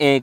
1،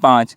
5،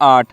8،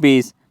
20،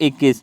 21،